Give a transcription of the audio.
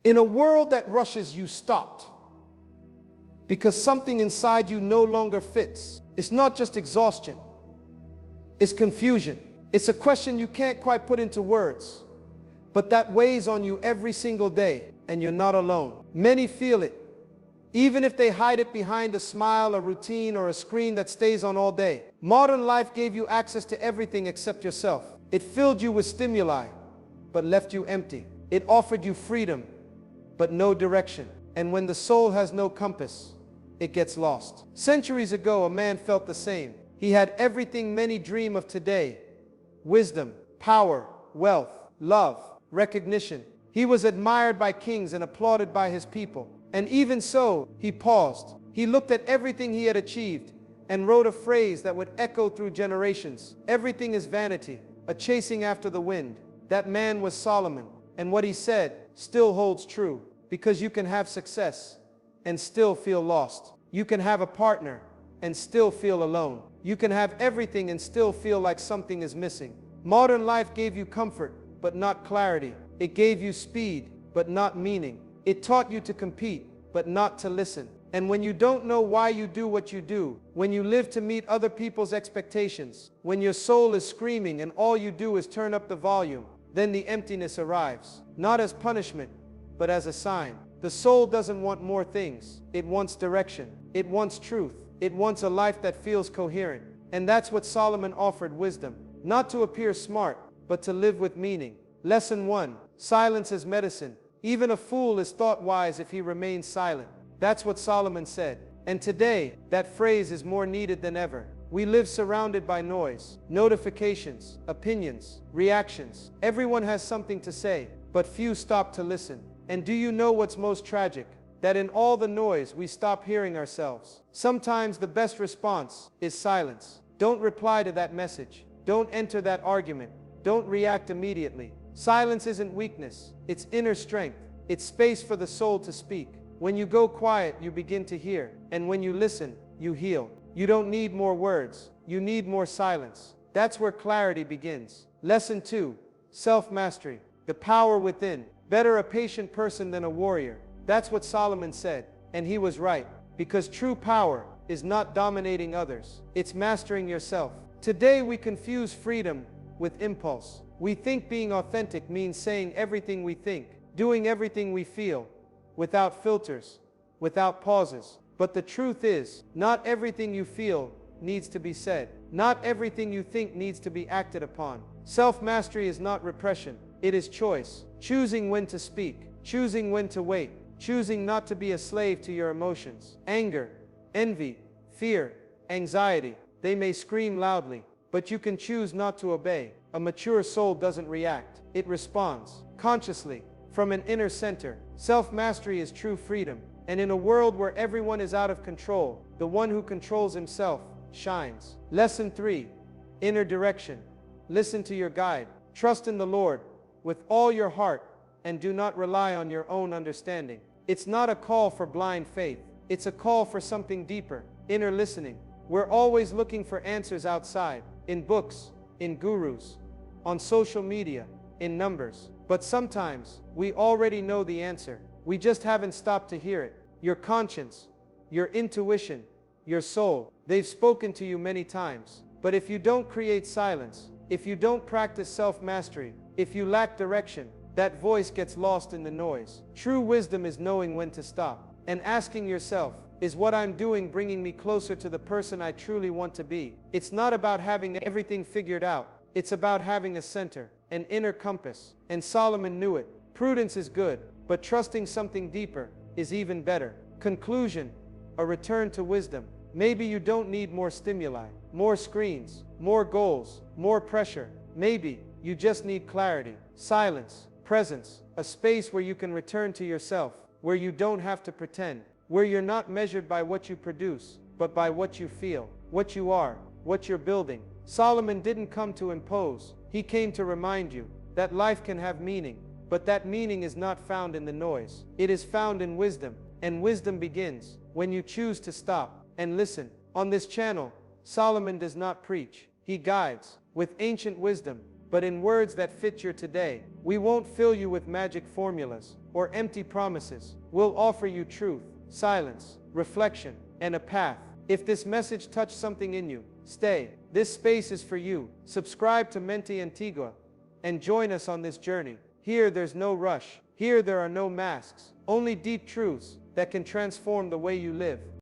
In a world that rushes, you stopped because something inside you no longer fits. It's not just exhaustion, it's confusion. It's a question you can't quite put into words, but that weighs on you every single day, and you're not alone. Many feel it, even if they hide it behind a smile, a routine, or a screen that stays on all day. Modern life gave you access to everything except yourself. It filled you with stimuli, but left you empty. It offered you freedom, but no direction. And when the soul has no compass, it gets lost. Centuries ago, a man felt the same. He had everything many dream of today: wisdom, power, wealth, love, recognition. He was admired by kings and applauded by his people. And even so, he paused. He looked at everything he had achieved and wrote a phrase that would echo through generations: everything is vanity, a chasing after the wind. That man was Solomon. And what he said still holds true, because you can have success and still feel lost. You can have a partner and still feel alone. You can have everything and still feel like something is missing. Modern life gave you comfort, but not clarity. It gave you speed, but not meaning. It taught you to compete, but not to listen. And when you don't know why you do what you do, when you live to meet other people's expectations, when your soul is screaming and all you do is turn up the volume, then the emptiness arrives, not as punishment, but as a sign. The soul doesn't want more things. It wants direction. It wants truth. It wants a life that feels coherent. And that's what Solomon offered: wisdom. Not to appear smart, but to live with meaning. Lesson 1. Silence is medicine. Even a fool is thought wise if he remains silent. That's what Solomon said. And today, that phrase is more needed than ever. We live surrounded by noise, notifications, opinions, reactions. Everyone has something to say, but few stop to listen. And do you know what's most tragic? That in all the noise, we stop hearing ourselves. Sometimes the best response is silence. Don't reply to that message. Don't enter that argument. Don't react immediately. Silence isn't weakness. It's inner strength. It's space for the soul to speak. When you go quiet, you begin to hear. And when you listen, you heal. You don't need more words. You need more silence. That's where clarity begins. Lesson 2. Self-mastery. The power within. Better a patient person than a warrior. That's what Solomon said. And he was right. Because true power is not dominating others. It's mastering yourself. Today we confuse freedom with impulse. We think being authentic means saying everything we think, doing everything we feel, without filters, without pauses. But the truth is, not everything you feel needs to be said. Not everything you think needs to be acted upon. Self-mastery is not repression. It is choice. Choosing when to speak, choosing when to wait, choosing not to be a slave to your emotions. Anger, envy, fear, anxiety, they may scream loudly, but you can choose not to obey. A mature soul doesn't react. It responds, consciously, from an inner center. Self-mastery is true freedom. And in a world where everyone is out of control, the one who controls himself shines. Lesson 3. Inner direction. Listen to your guide. Trust in the Lord with all your heart and do not rely on your own understanding. It's not a call for blind faith. It's a call for something deeper. Inner listening. We're always looking for answers outside, in books, in gurus, on social media, in numbers. But sometimes we already know the answer. We just haven't stopped to hear it. Your conscience, your intuition, your soul, they've spoken to you many times. But if you don't create silence, if you don't practice self-mastery, if you lack direction, that voice gets lost in the noise. True wisdom is knowing when to stop and asking yourself, is what I'm doing bringing me closer to the person I truly want to be? It's not about having everything figured out. It's about having a center, an inner compass. And Solomon knew it. Prudence is good, but trusting something deeper is even better. Conclusion, a return to wisdom. Maybe you don't need more stimuli, more screens, more goals, more pressure. Maybe you just need clarity, silence, presence, a space where you can return to yourself, where you don't have to pretend, where you're not measured by what you produce, but by what you feel, what you are, what you're building. Solomon didn't come to impose. He came to remind you that life can have meaning, but that meaning is not found in the noise. It is found in wisdom, and wisdom begins when you choose to stop and listen. On this channel, Solomon does not preach. He guides with ancient wisdom, but in words that fit your today. We won't fill you with magic formulas. or empty promises. We'll offer you truth, silence, reflection, and a path. If this message touched something in you, stay. This space is for you. Subscribe to Mente Antiga and join us on this journey. Here there's no rush. Here there are no masks. Only deep truths that can transform the way you live.